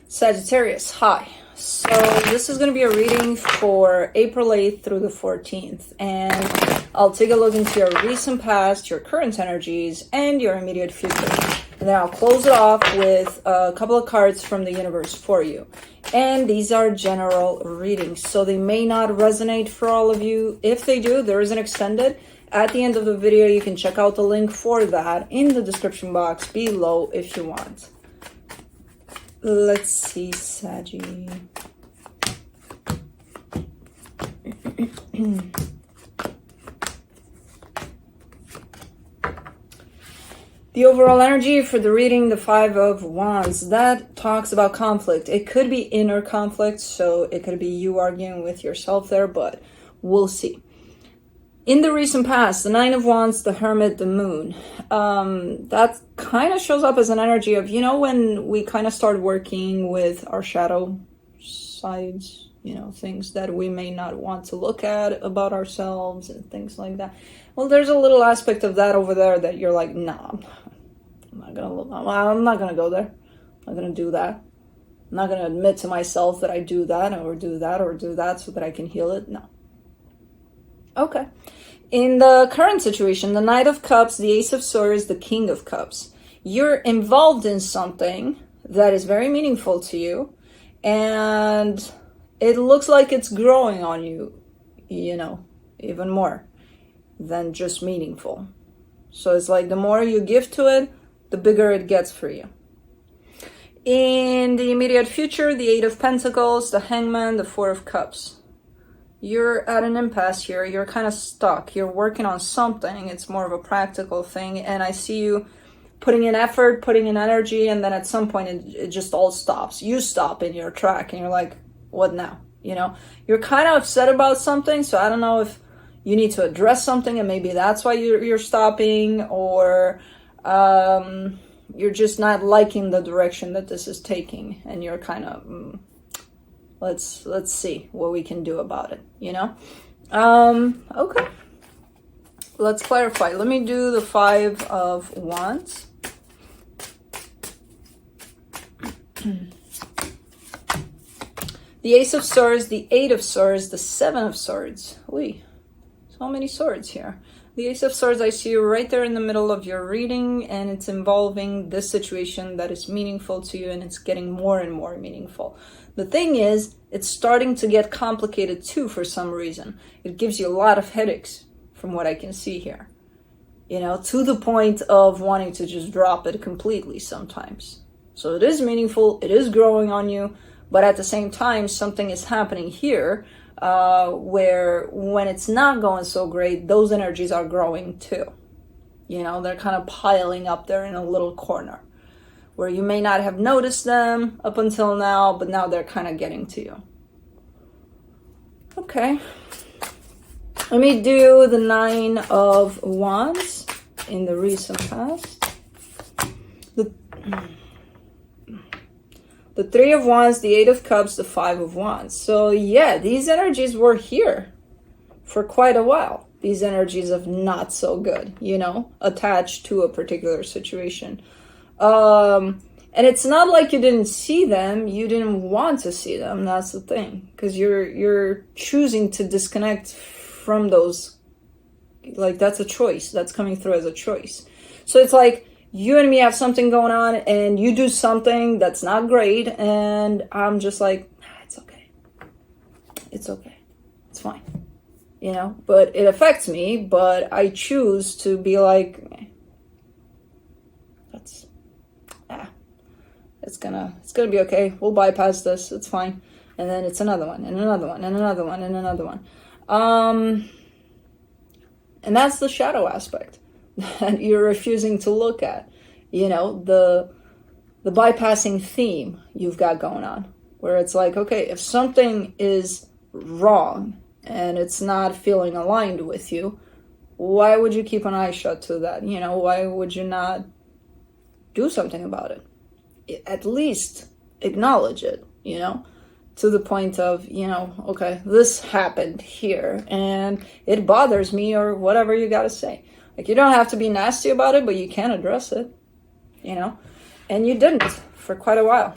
Sagittarius, hi. So this is going to be a reading for April 8th through the 14th. And I'll take a look into your recent past, your current energies, and your immediate future. And then I'll close it off with a couple of cards from the universe for you. And these are general readings, so they may not resonate for all of you. If they do, there is an extended. At the end of the video, you can check out the link for that in the description box below if you want. Let's see, Saggy. The overall energy for the reading, the Five of Wands, that talks about conflict. It could be inner conflict, so it could be you arguing with yourself there, but we'll see. In the recent past, the Nine of Wands, the Hermit, the Moon, that kind of shows up as an energy of, you know, when we kind of start working with our shadow sides, you know, things that we may not want to look at about ourselves and things like that. Well, there's a little aspect of that over there that you're like, nah, I'm not gonna go there. I'm not gonna do that. I'm not gonna admit to myself that I do that or do that or do that so that I can heal it. No. Okay. In the current situation, the Knight of Cups, the Ace of Swords, the King of Cups, you're involved in something that is very meaningful to you, and it looks like it's growing on you, you know, even more than just meaningful. So it's like the more you give to it, the bigger it gets for you. In the immediate future, the Eight of Pentacles, the Hangman, the Four of Cups. You're at an impasse here. You're kind of stuck. You're working on something. It's more of a practical thing. And I see you putting in effort, putting in energy, and then at some point it just all stops. You stop in your track and you're like, what now? You know, you're kind of upset about something. So I don't know if you need to address something and maybe that's why you're stopping, or you're just not liking the direction that this is taking. And you're kind of... Let's see what we can do about it, you know? Okay. Let's clarify. Let me do the Five of Wands. The Ace of Swords, the Eight of Swords, the Seven of Swords. Ooh, so many swords here. The Ace of Swords, I see you right there in the middle of your reading, and it's involving this situation that is meaningful to you, and it's getting more and more meaningful. The thing is, it's starting to get complicated too for some reason. It gives you a lot of headaches from what I can see here. You know, to the point of wanting to just drop it completely sometimes. So it is meaningful, it is growing on you, but at the same time, something is happening here where when it's not going so great, those energies are growing too. You know, they're kind of piling up there in a little corner, where you may not have noticed them up until now, but now they're kind of getting to you. Okay. Let me do the Nine of Wands in the recent past. The Three of Wands, the Eight of Cups, the Five of Wands. So yeah, these energies were here for quite a while. These energies of not so good, you know, attached to a particular situation. And it's not like you didn't see them, you didn't want to see them. That's the thing, because you're choosing to disconnect from those. Like, that's a choice that's coming through as a choice. So it's like you and me have something going on and you do something that's not great, and I'm just like, it's okay, it's fine, you know, but it affects me. But I choose to be like, it's gonna be okay. We'll bypass this. It's fine. And then it's another one and another one and another one and another one. And that's the shadow aspect that you're refusing to look at. You know, the bypassing theme you've got going on, where it's like, okay, if something is wrong and it's not feeling aligned with you, why would you keep an eye shut to that? You know, why would you not do something about it? At least acknowledge it, you know, to the point of, you know, okay, this happened here and it bothers me, or whatever you got to say. Like, you don't have to be nasty about it, but you can address it, you know, and you didn't for quite a while.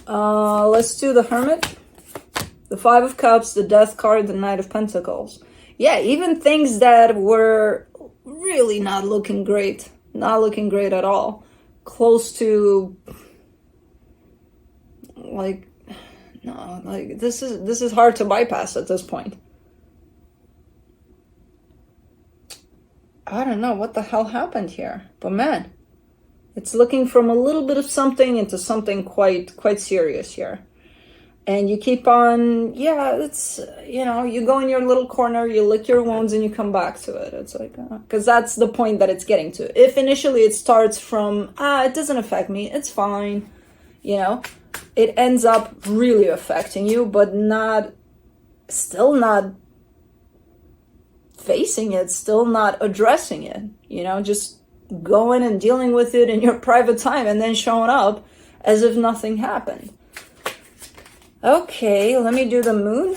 Let's do the Hermit, the Five of Cups, the Death card, the Knight of Pentacles. Yeah, even things that were really not looking great at all, close to, like, no, like, this is hard to bypass at this point. I don't know what the hell happened here, but man, it's looking from a little bit of something into something quite serious here. And you keep on, yeah, it's, you know, you go in your little corner, you lick your wounds, and you come back to it. It's like, because that's the point that it's getting to. If initially it starts from, it doesn't affect me, it's fine, you know, it ends up really affecting you, but still not facing it, still not addressing it, you know, just going and dealing with it in your private time and then showing up as if nothing happened. Okay, let me do the Moon,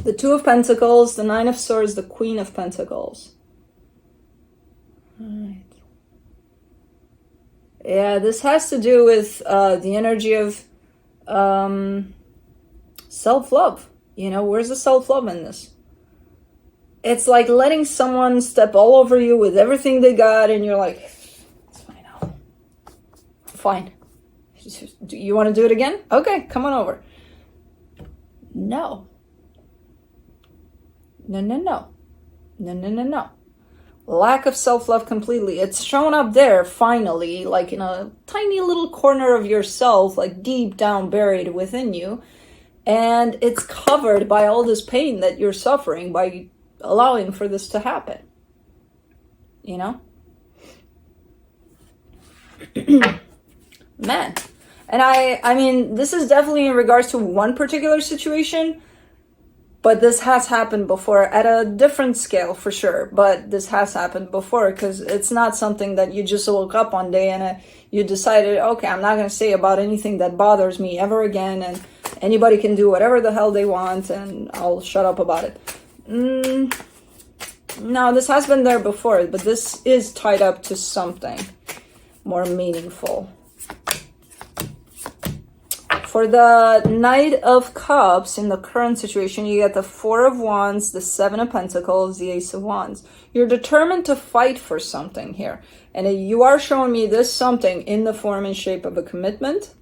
the Two of Pentacles, the Nine of Swords, the Queen of Pentacles. All right. Yeah, this has to do with the energy of self-love. You know, where's the self-love in this? It's like letting someone step all over you with everything they got, and you're like, it's fine now. Fine. Do you want to do it again? Okay, come on over. No. No. Lack of self-love completely. It's shown up there, finally, like in a tiny little corner of yourself, like deep down buried within you. And it's covered by all this pain that you're suffering by allowing for this to happen. You know? Man. And I mean, this is definitely in regards to one particular situation, but this has happened before at a different scale for sure. But this has happened before, because it's not something that you just woke up one day and you decided, okay, I'm not going to say about anything that bothers me ever again, and anybody can do whatever the hell they want and I'll shut up about it. No, this has been there before, but this is tied up to something more meaningful. For the Knight of Cups, in the current situation, you get the Four of Wands, the Seven of Pentacles, the Ace of Wands. You're determined to fight for something here. And you are showing me this something in the form and shape of a commitment.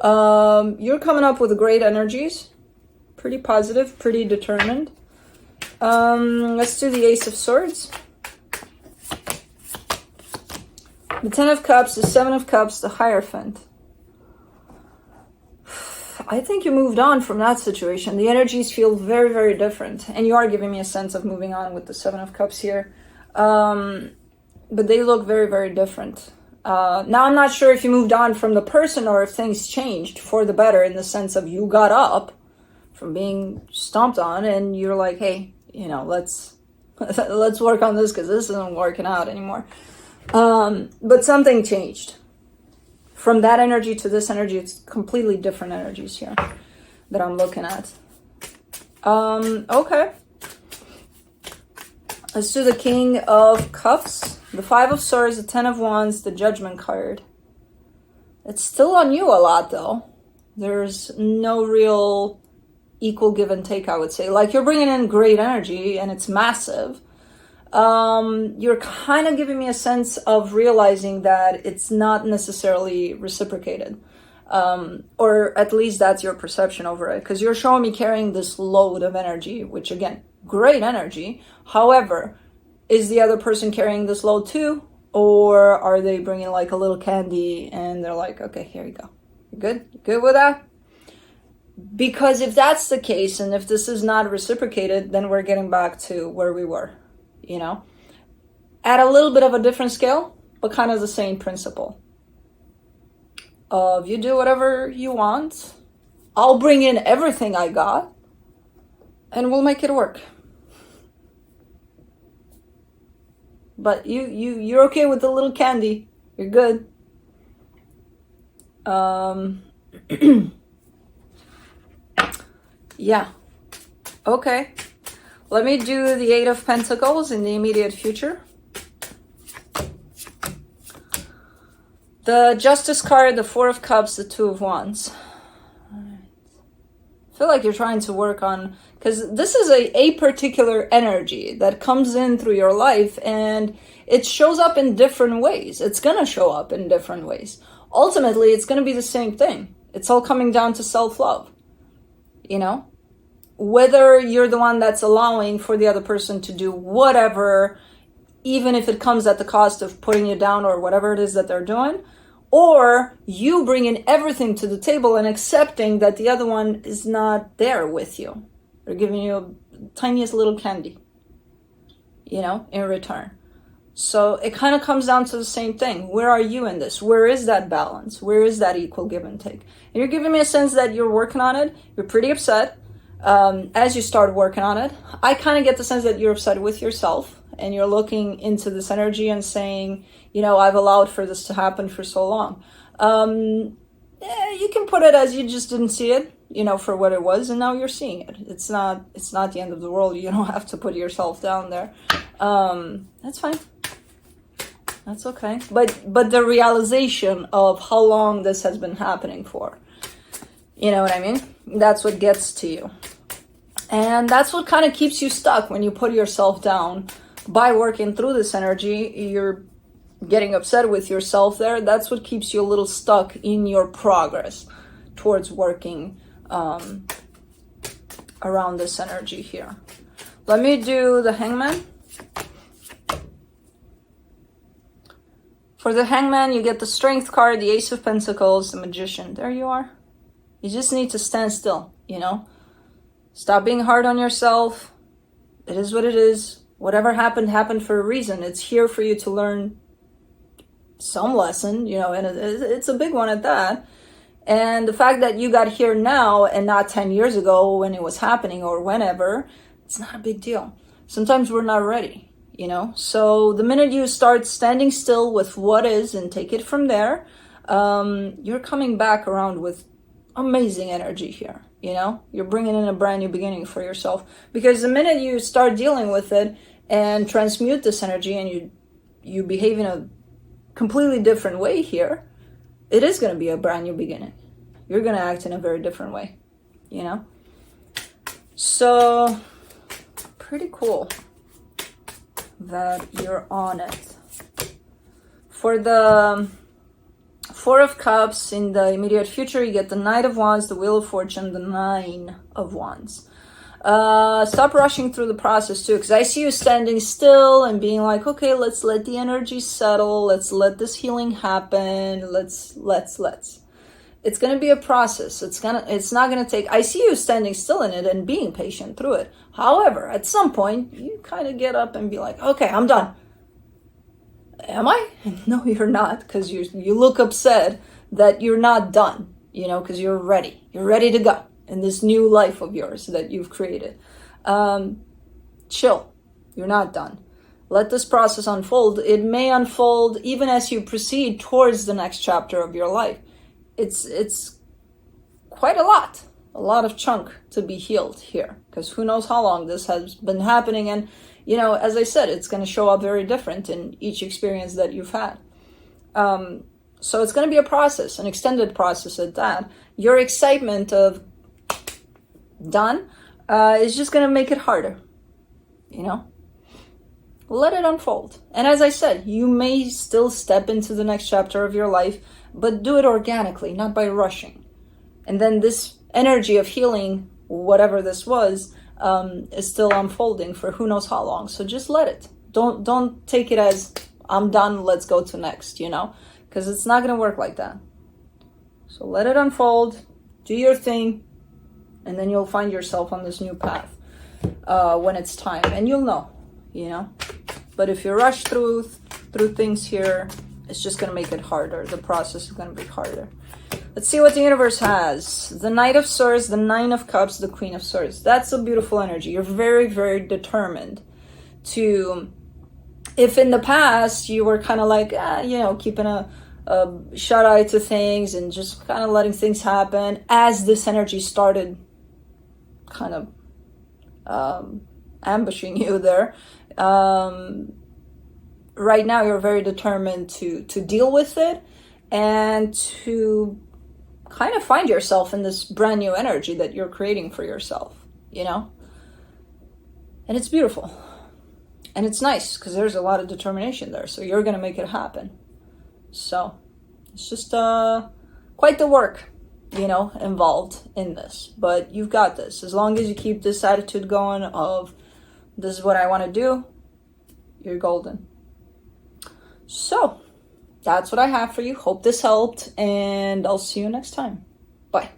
You're coming up with great energies. Pretty positive, pretty determined. Let's do the Ace of Swords. The Ten of Cups, the Seven of Cups, the Hierophant. I think you moved on from that situation. The energies feel very, very different. And you are giving me a sense of moving on with the Seven of Cups here. But they look very, very different. Now, I'm not sure if you moved on from the person or if things changed for the better, in the sense of you got up from being stomped on and you're like, hey, you know, let's work on this because this isn't working out anymore. But something changed. From that energy to this energy, it's completely different energies here that I'm looking at. Okay. Let's do the King of Cups, the Five of Swords, the Ten of Wands, the Judgment card. It's still on you a lot, though. There's no real equal give and take, I would say. Like, you're bringing in great energy, and it's massive. You're kind of giving me a sense of realizing that it's not necessarily reciprocated. Or at least that's your perception over it. Because you're showing me carrying this load of energy, which, again, great energy. However, is the other person carrying this load too? Or are they bringing like a little candy and they're like, okay, here you go. You good? You good with that? Because if that's the case, and if this is not reciprocated, then we're getting back to where we were, you know, at a little bit of a different scale, but kind of the same principle of you do whatever you want. I'll bring in everything I got and we'll make it work. But you're okay with the little candy. You're good. Yeah. Okay. Let me do the Eight of Pentacles in the immediate future. The Justice card, the Four of Cups, the Two of Wands. I feel like you're trying to work on, because this is a particular energy that comes in through your life, and it shows up in different ways. It's going to show up in different ways. Ultimately, it's going to be the same thing. It's all coming down to self-love. You know, whether you're the one that's allowing for the other person to do whatever, even if it comes at the cost of putting you down or whatever it is that they're doing, or you bringing everything to the table and accepting that the other one is not there with you. They're giving you a tiniest little candy, you know, in return. So it kind of comes down to the same thing. Where are you in this? Where is that balance? Where is that equal give and take? And you're giving me a sense that you're working on it. You're pretty upset as you start working on it. I kind of get the sense that you're upset with yourself, and you're looking into this energy and saying, you know, I've allowed for this to happen for so long. You can put it as you just didn't see it, you know, for what it was, and now you're seeing it. It's not the end of the world. You don't have to put yourself down there. That's fine. That's okay. But the realization of how long this has been happening for, you know what I mean? That's what gets to you. And that's what kind of keeps you stuck when you put yourself down. By working through this energy, you're getting upset with yourself there. That's what keeps you a little stuck in your progress towards working around this energy here. Let me do the Hangman. For the Hangman, you get the Strength card, the Ace of Pentacles, the Magician. There you are. You just need to stand still, you know? Stop being hard on yourself. It is what it is. Whatever happened, happened for a reason. It's here for you to learn some lesson, you know, and it's a big one at that. And the fact that you got here now and not 10 years ago when it was happening or whenever, it's not a big deal. Sometimes we're not ready, you know? So the minute you start standing still with what is and take it from there, you're coming back around with amazing energy here. You know, you're bringing in a brand new beginning for yourself, because the minute you start dealing with it and transmute this energy and you behave in a completely different way here, it is going to be a brand new beginning. You're going to act in a very different way, you know? So pretty cool that you're on it. For the Four of Cups, in the immediate future, you get the Knight of Wands, the Wheel of Fortune, the Nine of Wands. Stop rushing through the process too, because I see you standing still and being like, okay, let's let the energy settle. Let's let this healing happen. Let's. It's going to be a process. It's not going to take, I see you standing still in it and being patient through it. However, at some point, you kind of get up and be like, okay, I'm done. Am I? No, you're not, because you look upset that you're not done, you know, because you're ready. You're ready to go in this new life of yours that you've created. Chill. You're not done. Let this process unfold. It may unfold even as you proceed towards the next chapter of your life. It's quite a lot of chunk to be healed here, because who knows how long this has been happening. And you know, as I said, it's going to show up very different in each experience that you've had. So it's going to be a process, an extended process at that. Your excitement of done is just going to make it harder, you know? Let it unfold. And as I said, you may still step into the next chapter of your life, but do it organically, not by rushing. And then this energy of healing, whatever this was, is still unfolding for who knows how long. So just let it. Don't take it as I'm done, let's go to next, you know, because it's not going to work like that. So let it unfold, do your thing, and then you'll find yourself on this new path when it's time, and you'll know, you know. But if you rush through things here, it's just going to make it harder. The process is going to be harder. Let's see what the universe has. The Knight of Swords, the Nine of Cups, the Queen of Swords. That's a beautiful energy. You're very, very determined to, if in the past you were kind of like, you know, keeping a shut eye to things and just kind of letting things happen, as this energy started kind of ambushing you there, right now you're very determined to deal with it and to kind of find yourself in this brand new energy that you're creating for yourself, you know? And it's beautiful. And it's nice because there's a lot of determination there. So you're going to make it happen. So it's just quite the work, you know, involved in this. But you've got this. As long as you keep this attitude going of, this is what I want to do, you're golden. So that's what I have for you. Hope this helped. And I'll see you next time. Bye.